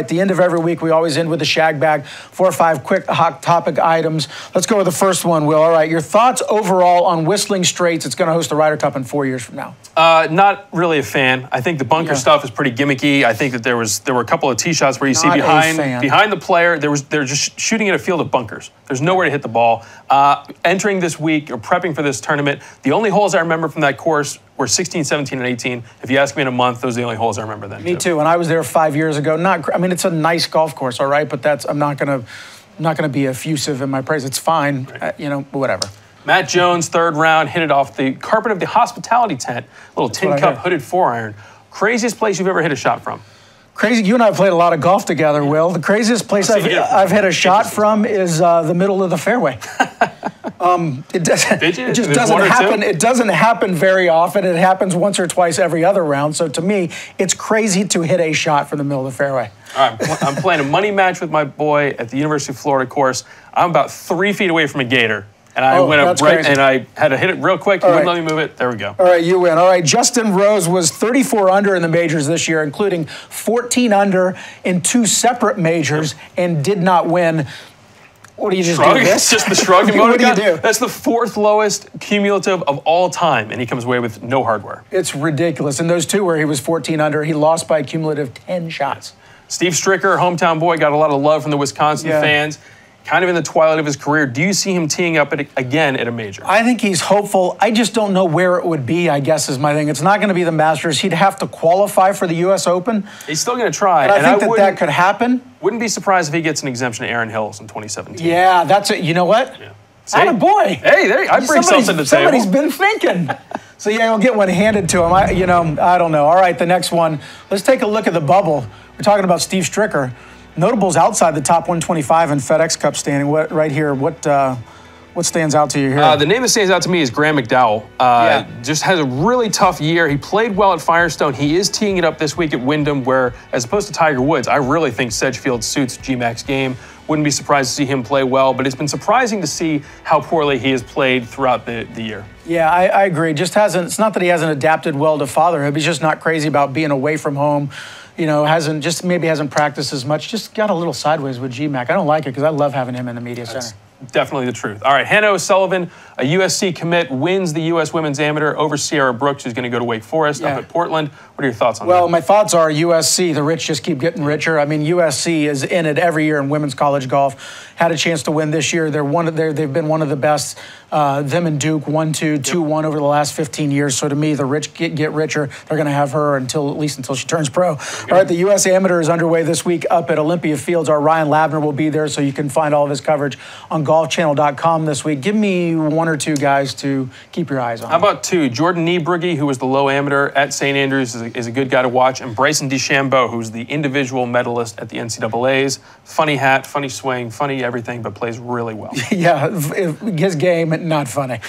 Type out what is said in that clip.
At the end of every week, we always end with a shag bag, 4 or 5 quick hot topic items. Let's go with the first one, Will. All right, your thoughts overall on Whistling Straits? It's going to host the Ryder Cup in 4 years from now. Not really a fan. I think the bunker stuff is pretty gimmicky. I think that there were a couple of tee shots where you see behind the player, they're just shooting at a field of bunkers. There's nowhere to hit the ball. Entering this week or prepping for this tournament, the only holes I remember from that course were 16, 17, and 18. If you ask me in a month, those are the only holes I remember then. Me too. And I was there 5 years ago. I mean, it's a nice golf course, all right, but I'm not gonna be effusive in my praise. It's fine, right. Whatever. Matt Jones, third round, hit it off the carpet of the hospitality tent, little tin cup hooded 4-iron. Craziest place you've ever hit a shot from? Crazy. You and I have played a lot of golf together, Will. The craziest place I've hit a shot from is the middle of the fairway. It just doesn't happen. It doesn't happen very often. It happens once or twice every other round. So to me, it's crazy to hit a shot from the middle of the fairway. All right, I'm playing a money match with my boy at the University of Florida course. I'm about 3 feet away from a gator. And I went up right, and I had to hit it real quick. He wouldn't let me move it. There we go. All right, you win. All right, Justin Rose was 34 under in the majors this year, including 14 under in 2 separate majors, and did not win. What do you just do? This? Just the shrug emoticon? What do you do? That's the 4th lowest cumulative of all time, and he comes away with no hardware. It's ridiculous. In those 2 where he was 14 under, he lost by a cumulative 10 shots. Steve Stricker, hometown boy, got a lot of love from the Wisconsin fans. Kind of in the twilight of his career. Do you see him teeing up again at a major? I think he's hopeful. I just don't know where it would be, I guess, is my thing. It's not going to be the Masters. He'd have to qualify for the U.S. Open. He's still going to try. And I think that could happen. Wouldn't be surprised if he gets an exemption to Aaron Hills in 2017. Yeah, that's it. You know what? Yeah. Attaboy. Hey, I bring something to the table. Somebody's been thinking. So, yeah, he'll get one handed to him. I don't know. All right, the next one. Let's take a look at the bubble. We're talking about Steve Stricker. Notables outside the top 125 in FedEx Cup standing. Right here, what stands out to you here? The name that stands out to me is Graham McDowell. Just has a really tough year. He played well at Firestone. He is teeing it up this week at Wyndham, where, as opposed to Tiger Woods, I really think Sedgefield suits GMAC's game. Wouldn't be surprised to see him play well, but it's been surprising to see how poorly he has played throughout the year. Yeah, I agree. It's not that he hasn't adapted well to fatherhood. He's just not crazy about being away from home. Maybe hasn't practiced as much. Just got a little sideways with GMAC. I don't like it because I love having him in the media center. Definitely the truth. All right, Hannah O'Sullivan, a USC commit, wins the U.S. Women's Amateur over Sierra Brooks, who's going to go to Wake Forest up at Portland. What are your thoughts on that? Well, my thoughts are USC, the rich just keep getting richer. I mean, USC is in it every year in women's college golf. Had a chance to win this year. They've been one of the best. Them and Duke 1-2, 2-1 over the last 15 years. So to me, the rich get richer. They're going to have her at least until she turns pro. All right, the U.S. Amateur is underway this week up at Olympia Fields. Our Ryan Lavner will be there, so you can find all of his coverage on golfchannel.com this week. Give me 1 or 2 guys to keep your eyes on. How about 2? Jordan Niebrugge, who was the low amateur at St. Andrews, is a good guy to watch, and Bryson DeChambeau, who's the individual medalist at the NCAAs. Funny hat, funny swing, funny everything, but plays really well. Yeah, his game, not funny.